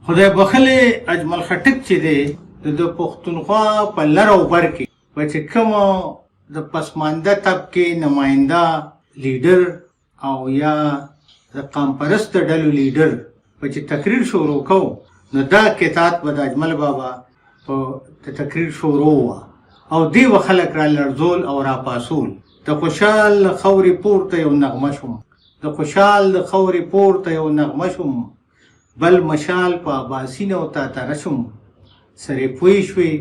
خدای بخلې اجمل خټک چې دی د پښتونخوا په لر او بر کې په چې کوم د پسمانده طبقې نماینده لیډر او یا د قام پرست ډلو لیډر په چې تقریر شروع کو نو دا کتاب به د اجمل بابا په تقریر شروع وه او دی و خلک را لړزول او را پاسول د خوشحال خورې پورته یو نغمه شوم د خوشحال خورې پورته یو نغمه شوم بل مشال په عباسین او تاتره شوم سرې پوی شوې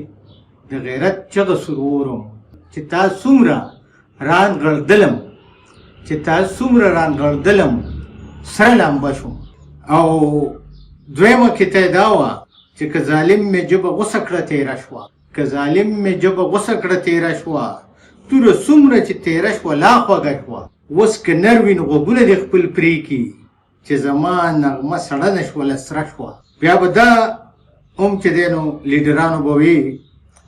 د غیرت چغه سرورم چې تا څومره رانغړدلم چې تا څومره رانغړدلم سره لامبه شوم او دویمه کته دا وه چې که ظالم مې ژبه غوسه کړه تېره شوه که ظالم مې ژبه غوسه کړه تېره شوه توره څومره چې تېره شوه لا خوږه شوه اوس که نر وي نو غوږونه دې خپل پرې کړي چې زما نغمه سړه نه شوله سره شوه بیا به دا هم چې دی نو لیډرانو به وي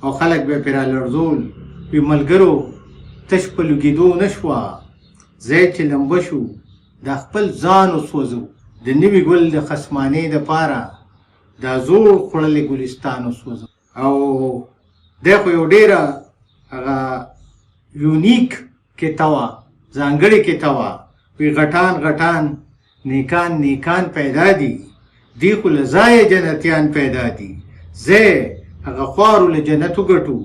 او خلک به یې پرې رالړزول وي ملګرو تش په لوګېدو نه شوه ځای چې لمبه شو دا خپل ځان وسوځو د نوي ګل د خسمانۍ دپاره دا زوړ خوړلی ګلستان وسوځو او دی خو یو ډېره هغه یونیک کیسه وه ځانګړې کیسه وه وی غټان غټان نیکان نیکان پیدا دي دی خو له ځایه جنتیان پیدا دي زه هغه خوارو له جنت وګټو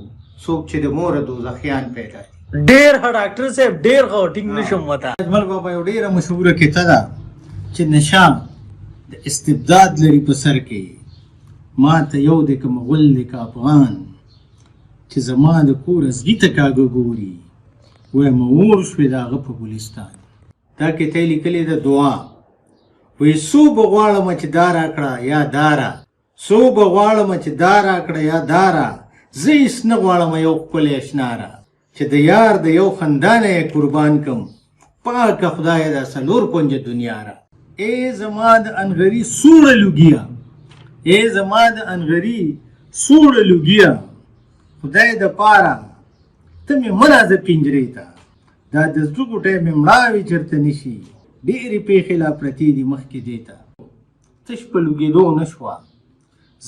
څوک چې د موره دوزخیان پیدا دي ډېر ښه ډاکټر صاحب ډېر ښه ټینګ نشم وته اجمل بابا یو ډېره مشهوره کیسه ده چې نشام د استبداد لري په سر کې ما ته یو دی که مغول دی که افغان چې زما د کور ازغي ته کاږه ګوري وایم اور شوې د هغه په ګلستان دا کیسه یې لیکلې ده دعا وی څو به غواړم چې دا راکړه یا داره څو به غواړم چې دا راکړه یا داره زه هېڅ نه غواړم یو ښکلی اشناره چې د یار د یو خندانه یې قربان کم پاکه خدای دا څلور کونجه دنیا را ای زما د انغري سوړه لوګیه ای زما د انغري سوړه لوګیه خدای د پاره ته مې مه راځه پنجرې ته دا د زړه ګوټی مې مړاوې چېرته نشي ډېرې پېښې لا پرتې دي مخکې دې ته تش په لوګېدو نه شوه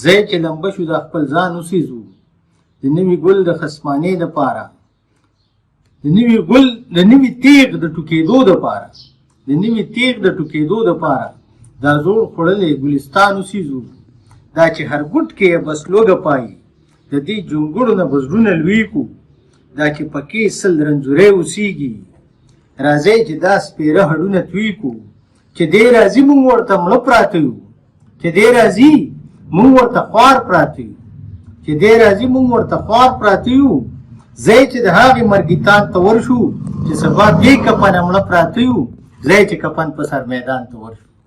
ځای چې لمبه شو دا خپل ځان وسېزو د نوي ګل د خسمانۍ دپاره د نوي تیغ د ټوکېدو دپاره د نوي تیغ د ټوکېدو دپاره دا زوړ خوړلی ګلستان وسېزو دا چې هر ګوټ کې یې بس لوږه پایي د دې جونګړو نه به زړونه لوی کړو دا چې پکې سل رنځوری اوسېږي راځئ چې دا سپېره هډونه توی کړو چې دی راځي مونږ ورته مړه پراته یو چې دی راځي مونږ ورته خوار پراته یو چې دی راځي مونږ ورته خوار پراته یو ځای چې د هغې مرګیتان ته ورشو چې سبا دې کفنه مړه پراته یو ځای چې کفن په سر میدان ته ورشو